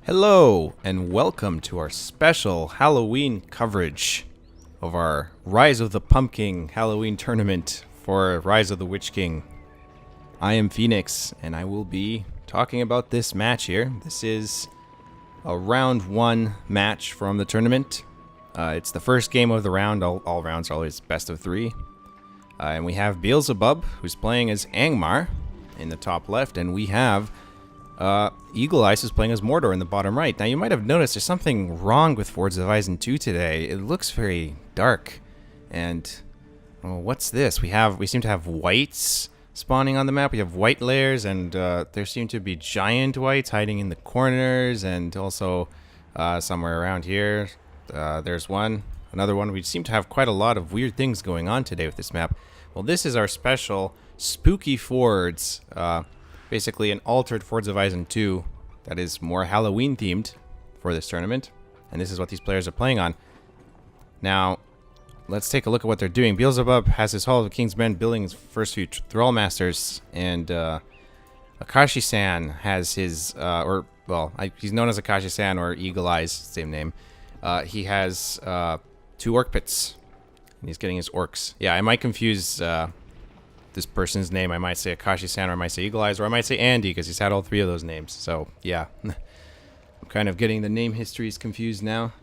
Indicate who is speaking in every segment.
Speaker 1: Hello, and welcome to our special Halloween coverage of our Rise of the Pumpkin Halloween tournament for Rise of the Witch King. I am Phoenix, and I will be talking about this match here. This is a round 1 match from the tournament. It's the first game of the round. All rounds are always best of 3. And we have Belsebub, who's playing as Angmar in the top left, and we have EagleEyes is playing as Mordor in the bottom right. Now, you might have noticed there's something wrong with Horizon 2 today. It looks very dark. And, well, what's this? We seem to have whites spawning on the map. We have white layers, and there seem to be giant whites hiding in the corners, and also somewhere around here. There's one. Another one. We seem to have quite a lot of weird things going on today with this map. Well, this is our special Spooky Fords. Basically an altered Horizon 2 that is more Halloween themed for this tournament. And this is what these players are playing on. Now, let's take a look at what they're doing. Belsebub has his Hall of the King's Men building his first few Thrall Masters. And Akashi-san has his, he's known as Akashi-san or EagleEyes, same name. He has 2 Orc Pits. And he's getting his Orcs. Yeah, I might confuse this person's name. I might say Akashi-san, or I might say EagleEyes, or I might say Andy, because he's had all 3 of those names. So, yeah. I'm kind of getting the name histories confused now.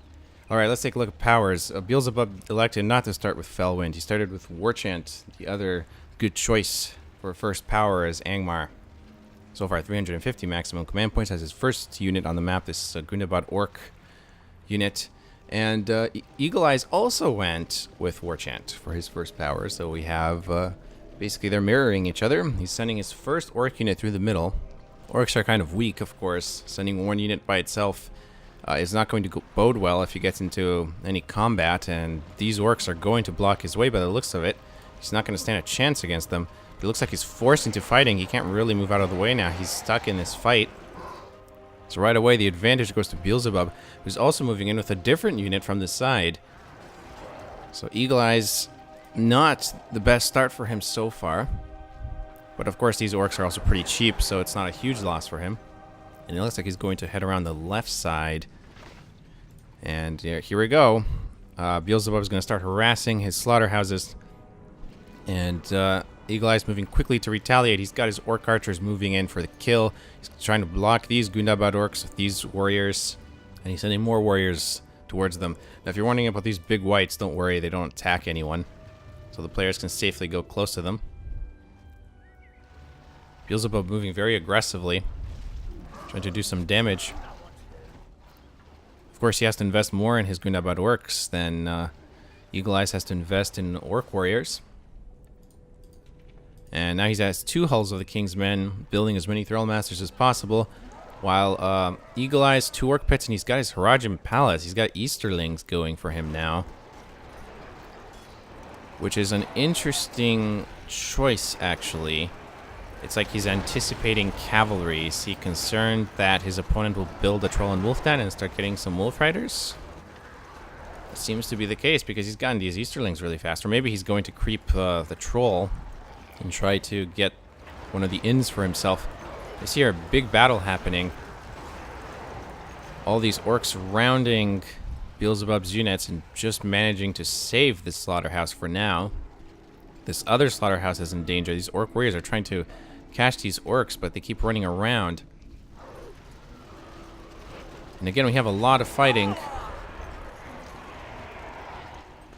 Speaker 1: Alright, let's take a look at powers. Belsebub elected not to start with Fellwind. He started with Warchant, the other good choice for first power as Angmar. So far, 350 maximum command points as his first unit on the map, this Gundabad Orc unit. And EagleEyes also went with Warchant for his first power. So we have... basically, they're mirroring each other. He's sending his first Orc unit through the middle. Orcs are kind of weak, of course. Sending one unit by itself is not going to bode well if he gets into any combat. And these Orcs are going to block his way by the looks of it. He's not going to stand a chance against them. But it looks like he's forced into fighting. He can't really move out of the way now. He's stuck in this fight. So right away, the advantage goes to Belsebub, who's also moving in with a different unit from the side. So EagleEyes... not the best start for him so far. But of course these Orcs are also pretty cheap, so it's not a huge loss for him. And it looks like he's going to head around the left side. And here we go. Belsebub is going to start harassing his slaughterhouses. And EagleEyes moving quickly to retaliate. He's got his Orc archers moving in for the kill. He's trying to block these Gundabad Orcs with these warriors. And he's sending more warriors towards them. Now if you're wondering about these big whites, don't worry, they don't attack anyone. So the players can safely go close to them. Belsebub moving very aggressively, trying to do some damage. Of course, he has to invest more in his Gundabad Orcs than EagleEyes has to invest in Orc Warriors. And now he has 2 Hulls of the King's Men, building as many Thrall Masters as possible, while EagleEyes 2 Orc Pits, and he's got his Harajim Palace. He's got Easterlings going for him now, which is an interesting choice, actually. It's like he's anticipating cavalry. Is he concerned that his opponent will build a Troll and Wolf Den and start getting some Wolf Riders? It seems to be the case, because he's gotten these Easterlings really fast. Or maybe he's going to creep the Troll and try to get one of the inns for himself. I see a big battle happening. All these Orcs surrounding Belsebub's units and just managing to save this slaughterhouse for now. This other slaughterhouse is in danger. These Orc warriors are trying to catch these Orcs, but they keep running around. And again, we have a lot of fighting.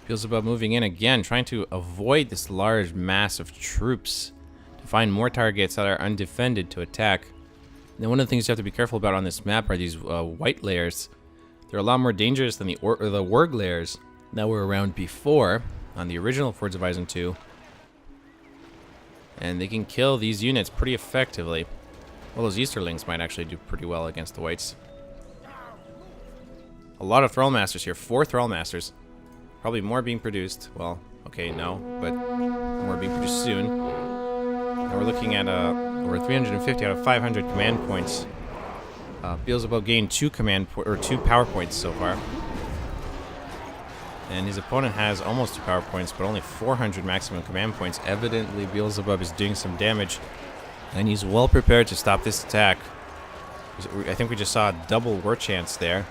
Speaker 1: Belsebub moving in again, trying to avoid this large mass of troops to find more targets that are undefended to attack. Now, one of the things you have to be careful about on this map are these white layers. They're a lot more dangerous than the Warg layers that were around before on the original Horizon 2. And they can kill these units pretty effectively. Well, those Easterlings might actually do pretty well against the whites. A lot of Thrall Masters here. 4 Thrall Masters. Probably more being produced. Well, okay, no, but more being produced soon. Now we're looking at over 350 out of 500 command points. Belsebub gained 2 power points so far. And his opponent has almost 2 power points, but only 400 maximum command points. Evidently, Belsebub is doing some damage, and he's well prepared to stop this attack. I think we just saw a double war chance there.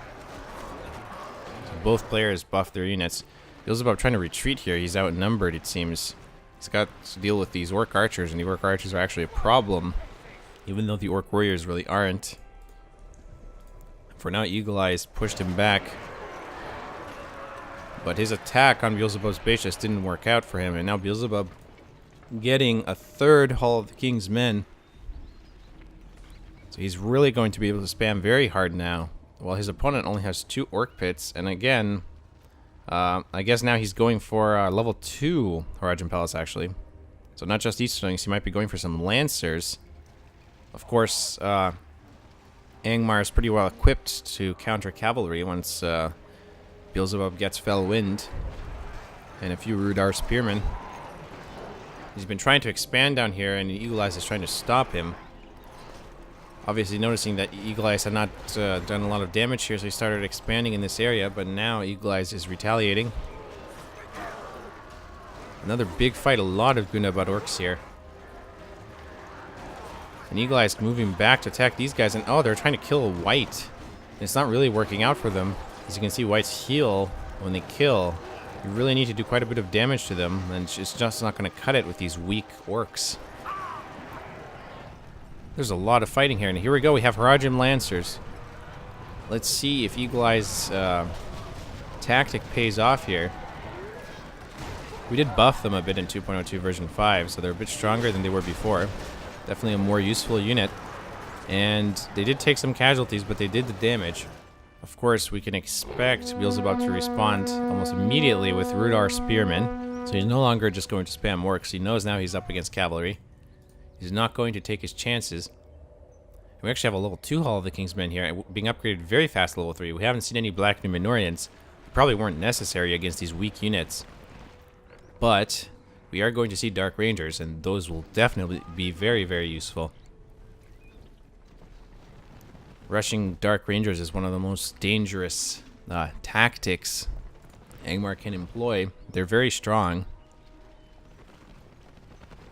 Speaker 1: So both players buffed their units. Belsebub trying to retreat here. He's outnumbered, it seems. He's got to deal with these orc archers, and the orc archers are actually a problem, even though the orc warriors really aren't. For now, EagleEyes pushed him back. But his attack on Belsebub's base just didn't work out for him, and now Belsebub getting a third Hall of the King's Men. So he's really going to be able to spam very hard now, while his opponent only has 2 orc pits. And again, I guess now he's going for level 2 Horadrim Palace, actually. So not just Easterlings, he might be going for some Lancers. Of course, Angmar is pretty well equipped to counter cavalry once Belsebub gets Fell Wind and a few Rudar Spearmen. He's been trying to expand down here, and EagleEyes is trying to stop him. Obviously noticing that EagleEyes had not done a lot of damage here, so he started expanding in this area, but now EagleEyes is retaliating. Another big fight, a lot of Gundabad orcs here. And EagleEyes moving back to attack these guys, and oh, they're trying to kill a white. And it's not really working out for them. As you can see, whites heal when they kill. You really need to do quite a bit of damage to them, and it's just not going to cut it with these weak orcs. There's a lot of fighting here, and here we go. We have Horadrim Lancers. Let's see if EagleEyes' tactic pays off here. We did buff them a bit in 2.02 version 5, so they're a bit stronger than they were before. Definitely a more useful unit. And they did take some casualties, but they did the damage. Of course, we can expect Belsebub to respond almost immediately with Rudar Spearmen. So he's no longer just going to spam orcs. He knows now he's up against cavalry. He's not going to take his chances. We actually have a level 2 Hall of the King's Men here, being upgraded very fast to level 3. We haven't seen any Black Numenorians. They probably weren't necessary against these weak units. But we are going to see Dark Rangers, and those will definitely be very, very useful. Rushing Dark Rangers is one of the most dangerous tactics Angmar can employ. They're very strong.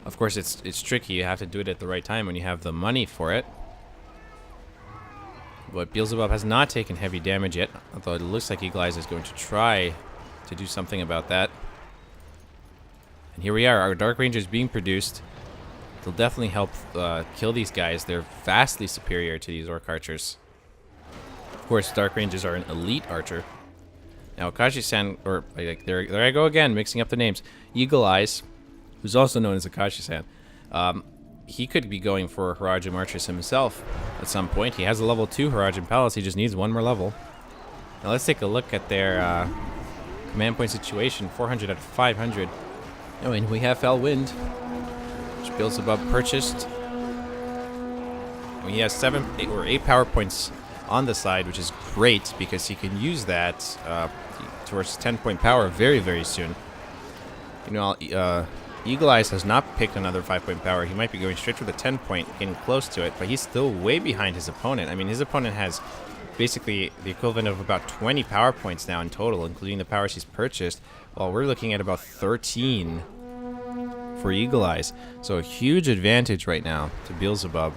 Speaker 1: Of course, it's tricky. You have to do it at the right time when you have the money for it. But Belsebub has not taken heavy damage yet, although it looks like EagleEyes is going to try to do something about that. And here we are, our Dark Rangers being produced. They'll definitely help kill these guys. They're vastly superior to these Orc Archers. Of course, Dark Rangers are an elite archer. Now, Akashi-san, or there I go again, mixing up the names. EagleEyes, who's also known as Akashi-san, he could be going for Horadrim Archers himself at some point. He has a level 2 Horadrim Palace. He just needs one more level. Now, let's take a look at their command point situation. 400 out of 500. Oh, and we have Fell Wind, which Belsebub purchased. He has 8 power points on the side, which is great because he can use that towards 10-point power very, very soon. You know, EagleEyes has not picked another 5-point power. He might be going straight for the 10-point, getting close to it, but he's still way behind his opponent. I mean, his opponent has basically the equivalent of about 20 power points now in total, including the powers he's purchased, while we're looking at about 13 for EagleEyes. So a huge advantage right now to Belsebub.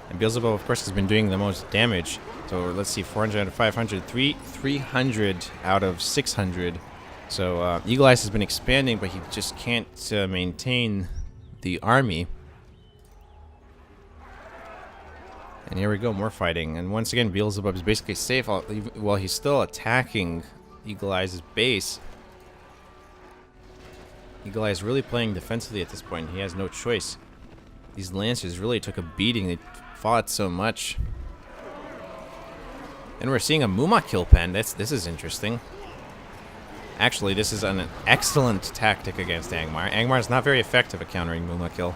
Speaker 1: And Belsebub, of course, has been doing the most damage. So let's see, 400 out of 500, 300 out of 600. So EagleEyes has been expanding, but he just can't maintain the army. And here we go, more fighting. And once again, Belsebub is basically safe while he's still attacking EagleEyes' base. EagleEyes really playing defensively at this point. He has no choice. These Lancers really took a beating. They fought so much. And we're seeing a Muma kill pen. This is interesting. Actually, this is an excellent tactic against Angmar. Angmar is not very effective at countering Muma kill.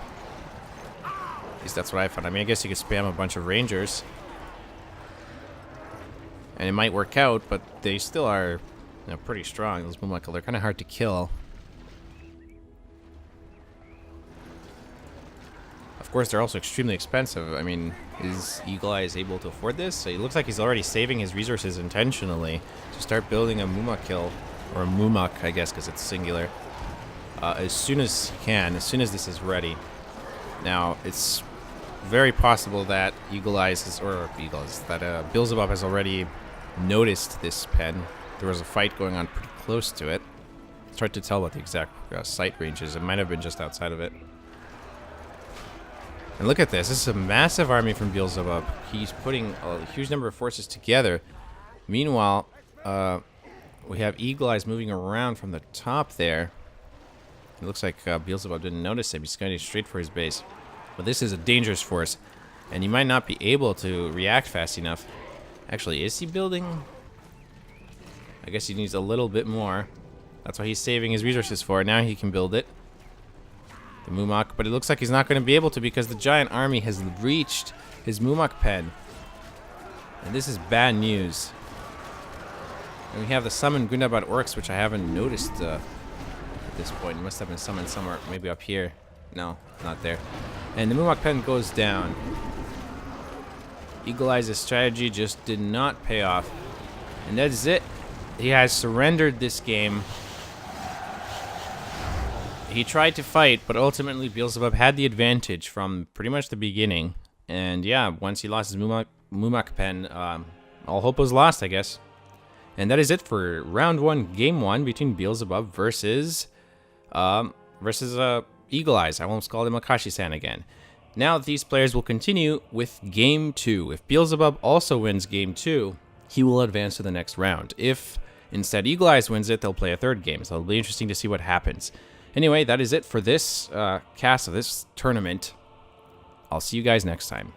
Speaker 1: At least that's what I found. I mean, I guess you could spam a bunch of Rangers, and it might work out, but they still are, pretty strong. Those Muma kill, they're kind of hard to kill. Of course, they're also extremely expensive. I mean, is EagleEyes able to afford this? So it looks like he's already saving his resources intentionally to start building a Muma kill. Or a Mumak, I guess, because it's singular. As soon as he can, as soon as this is ready. Now, it's very possible that EagleEyes is, or Eagles, that Belsebub has already noticed this pen. There was a fight going on pretty close to it. It's hard to tell what the exact sight range is. It might have been just outside of it. And look at this. This is a massive army from Belsebub. He's putting a huge number of forces together. Meanwhile, we have EagleEyes moving around from the top there. It looks like Belsebub didn't notice him. He's going straight for his base. But this is a dangerous force, and he might not be able to react fast enough. Actually, is he building? I guess he needs a little bit more. That's what he's saving his resources for. Now he can build it. The Mumak, but it looks like he's not going to be able to because the giant army has reached his Mumak pen. And this is bad news. And we have the summoned Gundabad orcs, which I haven't noticed at this point. It must have been summoned somewhere, maybe up here. No, not there. And the Mumak pen goes down. EagleEyes' strategy just did not pay off. And that is it. He has surrendered this game. He tried to fight, but ultimately Belsebub had the advantage from pretty much the beginning. And yeah, once he lost his Mumak pen, all hope was lost, I guess. And that is it for round 1, game 1 between Belsebub versus EagleEyes. I won't call him Akashi-san again. Now these players will continue with game 2. If Belsebub also wins game 2, he will advance to the next round. If instead EagleEyes wins it, they'll play a third game. So it'll be interesting to see what happens. Anyway, that is it for this cast of this tournament. I'll see you guys next time.